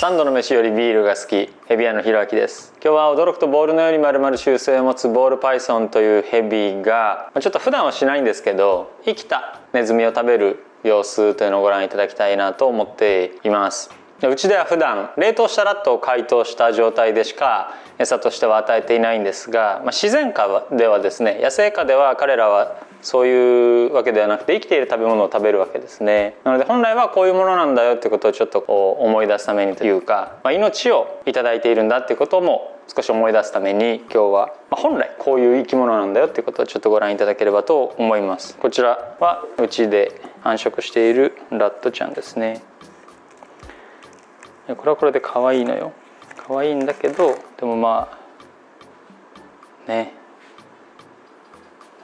3度の飯よりビールが好きヘビ屋のひろあきです。今日は驚くとボールのように丸々習性を持つボールパイソンというヘビがちょっと普段はしないんですけど、生きたネズミを食べる様子というのをご覧いただきたいなと思っています。うちでは普段冷凍したラットを解凍した状態でしか餌としては与えていないんですが、自然界ではですね、野生下では彼らはそういうわけではなくて生きている食べ物を食べるわけですね。なので本来はこういうものなんだよってことをちょっと思い出すためにというか、命をいただいているんだっていうことも少し思い出すために今日は本来こういう生き物なんだよっていうことをちょっとご覧いただければと思います。こちらはうちで繁殖しているラットちゃんですね。これはこれで可愛いのよ。可愛いんだけど、でもね、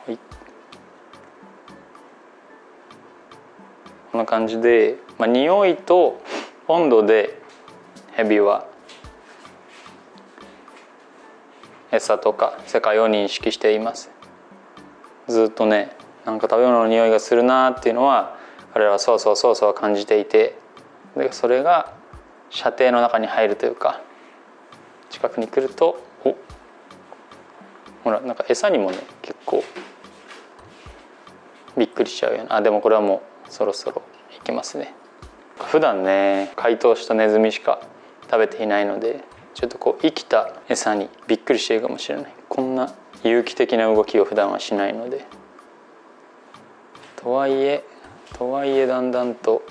はい、こんな感じで、匂いと温度でヘビは餌とか世界を認識しています。ずっとね、なんか食べ物の匂いがするなっていうのは彼らはそう感じていて、でそれが射程の中に入るというか、近くに来るとほら、なんか餌にもね結構びっくりしちゃうような。でもこれはもうそろそろいきますね。普段ね解凍したネズミしか食べていないので、ちょっと生きた餌にびっくりしているかもしれない。こんな有機的な動きを普段はしないので。とはいえだんだんと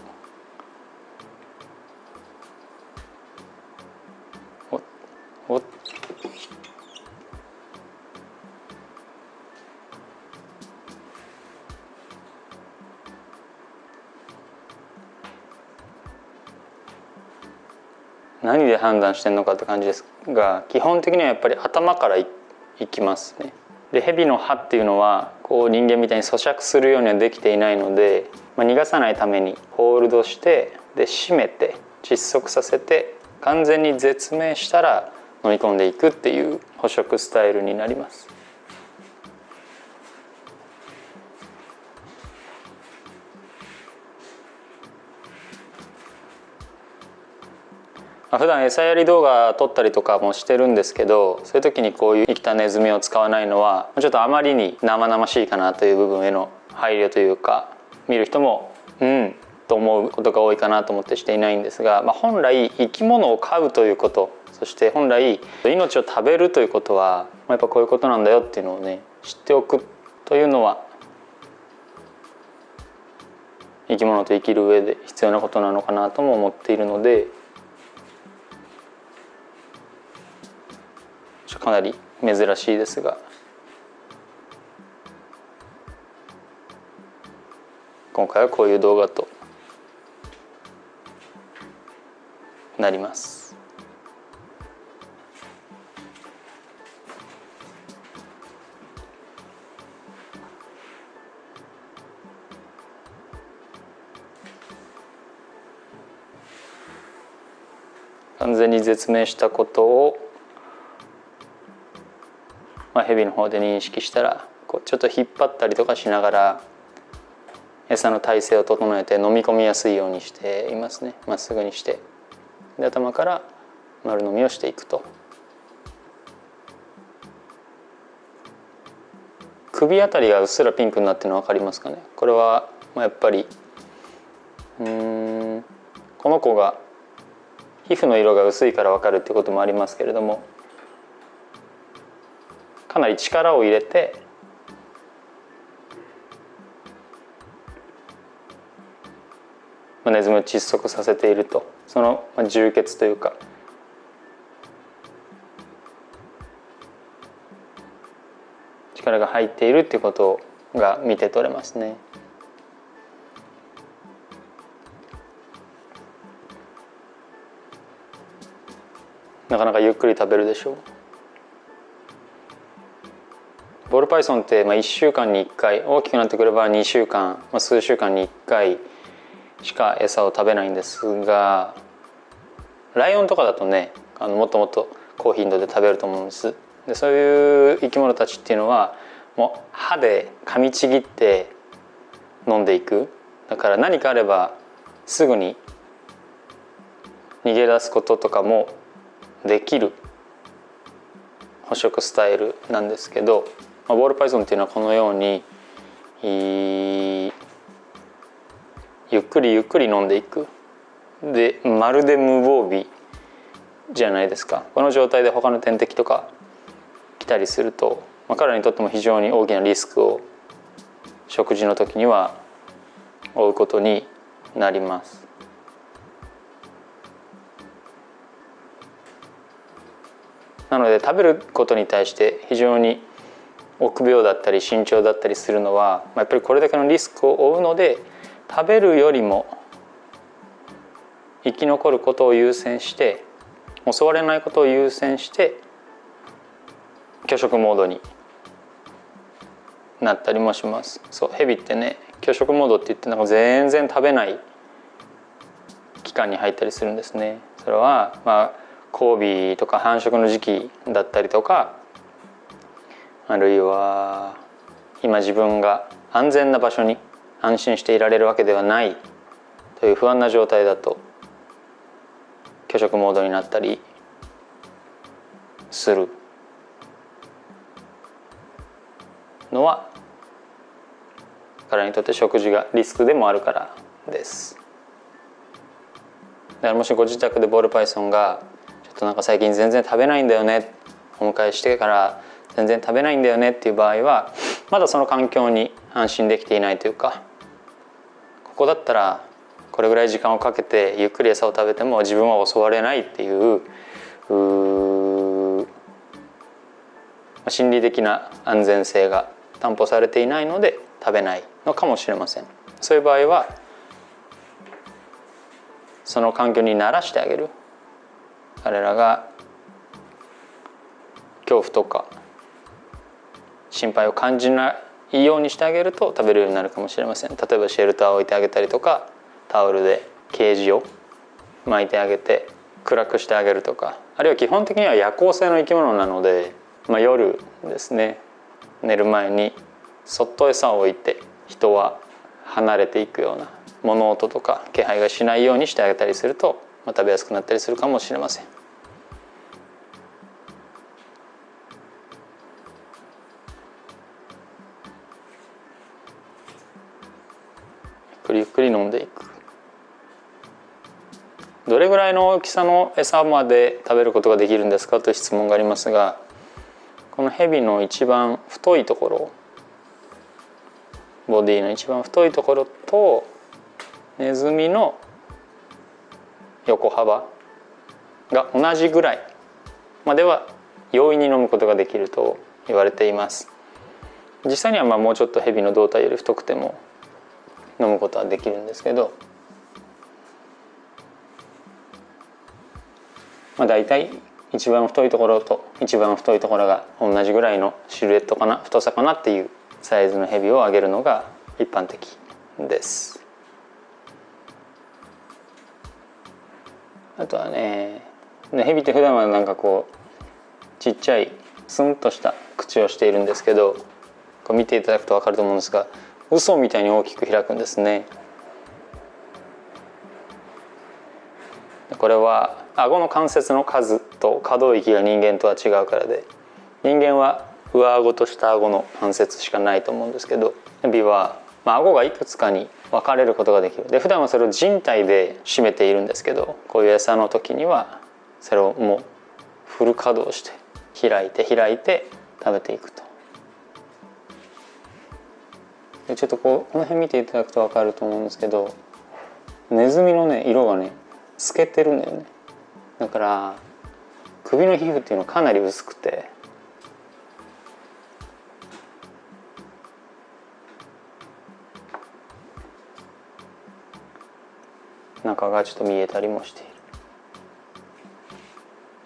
何で判断してんのかって感じですが、基本的にはやっぱり頭からいきますね。でヘビの歯っていうのは人間みたいに咀嚼するようにはできていないので、逃がさないためにホールドして、で締めて窒息させて、完全に絶命したら飲み込んでいくっていう捕食スタイルになります。普段餌やり動画撮ったりとかもしてるんですけど、そういう時にこういう生きたネズミを使わないのはちょっとあまりに生々しいかなという部分への配慮というか、見る人もと思うことが多いかなと思ってしていないんですが、本来生き物を飼うということ、そして本来命を食べるということはやっぱこういうことなんだよっていうのをね知っておくというのは生き物と生きる上で必要なことなのかなとも思っているので、かなり珍しいですが、今回はこういう動画となります。完全に絶命したことをヘビの方で認識したら、ちょっと引っ張ったりとかしながら餌の体勢を整えて飲み込みやすいようにしていますね。まっすぐにして、で頭から丸飲みをしていくと。首あたりがうっすらピンクになってるの分かりますかね。これはやっぱりこの子が皮膚の色が薄いから分かるっていうこともありますけれども、かなり力を入れてネズミを窒息させていると、その充血というか力が入っているっていうことが見て取れますね。なかなかゆっくり食べるでしょう。ボールパイソンって1週間に1回、大きくなってくれば2週間、数週間に1回しか餌を食べないんですが、ライオンとかだとねもっともっと高頻度で食べると思うんです。でそういう生き物たちっていうのはもう歯で噛みちぎって飲んでいく。だから何かあればすぐに逃げ出すこととかもできる捕食スタイルなんですけど、ボールパイソンっていうのはこのようにゆっくりゆっくり飲んでいく。でまるで無防備じゃないですか。この状態で他の天敵とか来たりすると、彼らにとっても非常に大きなリスクを食事の時には負うことになります。なので食べることに対して非常に臆病だったり慎重だったりするのは、やっぱりこれだけのリスクを負うので、食べるよりも生き残ることを優先して、襲われないことを優先して拒食モードになったりもします。そう、ヘビってね、拒食モードって言って全然食べない期間に入ったりするんですね。それは交尾とか繁殖の時期だったりとか、あるいは今自分が安全な場所に安心していられるわけではないという不安な状態だと拒食モードになったりするのは、彼にとって食事がリスクでもあるからです。だからもしご自宅でボールパイソンがちょっと最近全然食べないんだよね、お迎えしてから全然食べないんだよねっていう場合は、まだその環境に安心できていないというか、ここだったらこれぐらい時間をかけてゆっくり餌を食べても自分は襲われないっていう心理的な安全性が担保されていないので食べないのかもしれません。そういう場合はその環境に慣らしてあげる。彼らが恐怖とか心配を感じないようにしてあげると食べるようになるかもしれません。例えばシェルターを置いてあげたりとか、タオルでケージを巻いてあげて暗くしてあげるとか、あるいは基本的には夜行性の生き物なので、夜ですね、寝る前にそっと餌を置いて人は離れていくような物音とか気配がしないようにしてあげたりすると、食べやすくなったりするかもしれません。ゆっくり飲んでいく。どれぐらいの大きさの餌まで食べることができるんですかという質問がありますが、このヘビの一番太いところ、ボディの一番太いところとネズミの横幅が同じぐらいまでは容易に飲むことができると言われています。実際にはもうちょっとヘビの胴体より太くても飲むことはできるんですけど、だいたい一番太いところと一番太いところが同じぐらいのシルエットかな、太さかなっていうサイズのヘビをあげるのが一般的です。あとはね、ヘビって普段はちっちゃいスンとした口をしているんですけど、見ていただくと分かると思うんですが、嘘みたいに大きく開くんですね。これは顎の関節の数と可動域が人間とは違うからで、人間は上顎と下顎の関節しかないと思うんですけど、ヘビは顎がいくつかに分かれることができる。で普段はそれを人体で締めているんですけど、こういう餌の時にはそれをもうフル稼働して開いて食べていくと。でちょっとこの辺見ていただくと分かると思うんですけど、ネズミのね色がね透けてるんだよね。だから首の皮膚っていうのはかなり薄くて、中がちょっと見えたりもしている。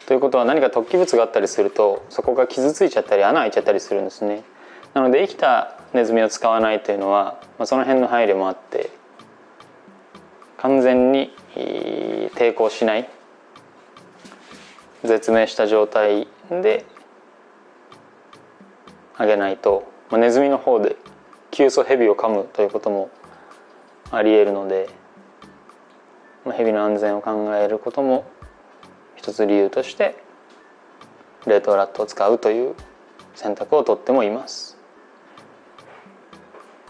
ということは何か突起物があったりするとそこが傷ついちゃったり穴開いちゃったりするんですね。なので生きたネズミを使わないというのは、その辺の配慮もあって完全に抵抗しない絶命した状態であげないと、ネズミの方で急須ヘビを噛むということもありえるので、ヘビの安全を考えることも一つ理由として冷凍ラットを使うという選択をとってもいます。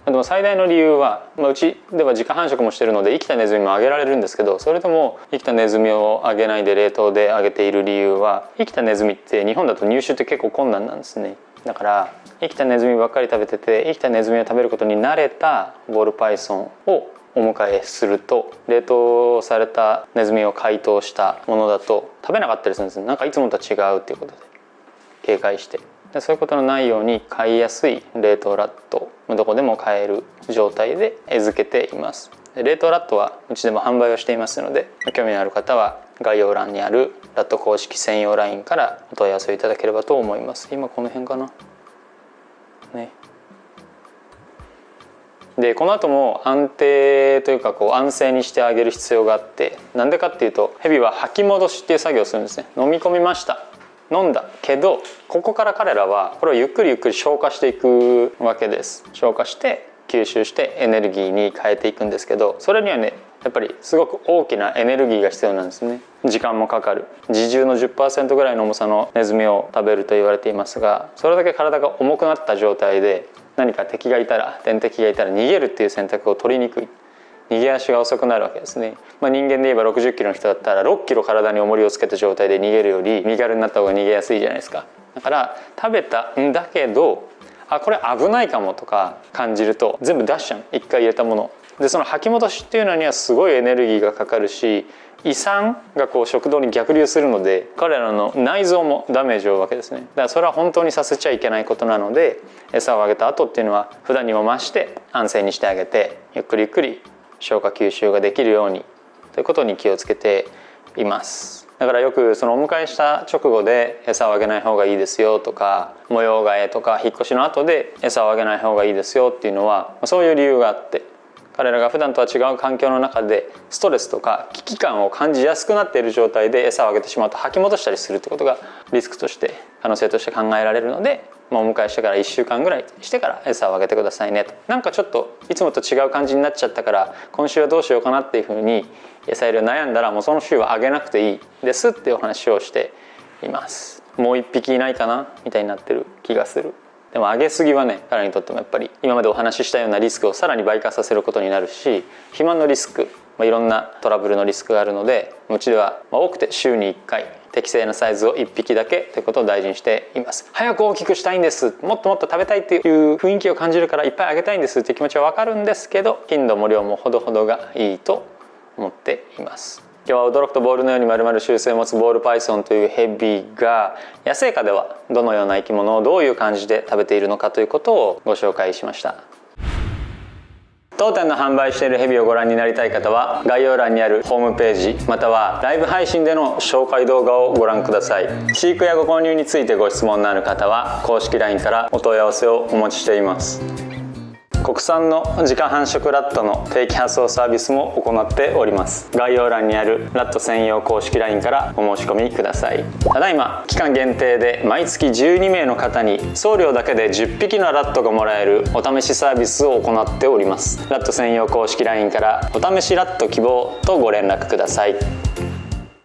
でも最大の理由は、うちでは自家繁殖もしてるので生きたネズミもあげられるんですけど、それでも生きたネズミをあげないで冷凍であげている理由は、生きたネズミって日本だと入手って結構困難なんですね。だから生きたネズミばっかり食べてて、生きたネズミを食べることに慣れたボールパイソンをお迎えすると、冷凍されたネズミを解凍したものだと食べなかったりするんですね。なんかいつもと違うっていうことで警戒して、でそういうことのないように飼いやすい冷凍ラットをどこでも買える状態で餌付けています。冷凍ラットはうちでも販売をしていますので、興味のある方は概要欄にあるラット公式専用 LINE からお問い合わせいただければと思います。今この辺かなね。でこの後も安定というか安静にしてあげる必要があって、なんでかっていうと、ヘビは吐き戻しっていう作業をするんですね。飲み込みました、飲んだけど、ここから彼らはこれをゆっくりゆっくり消化していくわけです。消化して吸収してエネルギーに変えていくんですけど、それにはねやっぱりすごく大きなエネルギーが必要なんですね。時間もかかる。自重の 10% ぐらいの重さのネズミを食べると言われていますが、それだけ体が重くなった状態で何か敵がいたら、天敵がいたら逃げるっていう選択を取りにくい。逃げ足が遅くなるわけですね。人間で言えば60キロの人だったら6キロ体に重りをつけた状態で逃げるより身軽になった方が逃げやすいじゃないですか。だから食べたんだけど、これ危ないかもとか感じると全部出しちゃう。一回入れたもので、その吐き戻しっていうのにはすごいエネルギーがかかるし、胃酸が食道に逆流するので彼らの内臓もダメージを負うわけですね。だからそれは本当にさせちゃいけないことなので、餌をあげた後っていうのは普段にも増して安静にしてあげて、ゆっくりゆっくり消化吸収ができるようにということに気をつけています。だからよくお迎えした直後で餌をあげない方がいいですよとか、模様替えとか引っ越しの後で餌をあげない方がいいですよっていうのは、そういう理由があって、彼らが普段とは違う環境の中でストレスとか危機感を感じやすくなっている状態で餌をあげてしまうと吐き戻したりするってことがリスクとして可能性として考えられるので、お迎えしてから1週間ぐらいしてから餌をあげてくださいねと。なんかちょっといつもと違う感じになっちゃったから今週はどうしようかなっていうふうに餌入れを悩んだら、もうその週はあげなくていいですっていうお話をしています。もう一匹いないかなみたいになってる気がする。でもあげすぎはね、彼にとってもやっぱり今までお話ししたようなリスクをさらに倍化させることになるし、肥満のリスク、いろんなトラブルのリスクがあるので、うちでは多くて週に1回適正なサイズを1匹だけということを大事にしています。早く大きくしたいんです、もっともっと食べたいっていう雰囲気を感じるからいっぱいあげたいんですっていう気持ちは分かるんですけど、頻度も量もほどほどがいいと思っています。今日は驚くとボールのように丸々習性を持つボールパイソンというヘビが野生下ではどのような生き物をどういう感じで食べているのかということをご紹介しました。当店の販売しているヘビをご覧になりたい方は概要欄にあるホームページまたはライブ配信での紹介動画をご覧ください。飼育やご購入についてご質問のある方は公式 LINE からお問い合わせをお待ちしています。国産の自家繁殖ラットの定期発送サービスも行っております。概要欄にあるラット専用公式 LINE からお申し込みください。ただいま期間限定で毎月12名の方に送料だけで10匹のラットがもらえるお試しサービスを行っております。ラット専用公式 LINE からお試しラット希望とご連絡ください。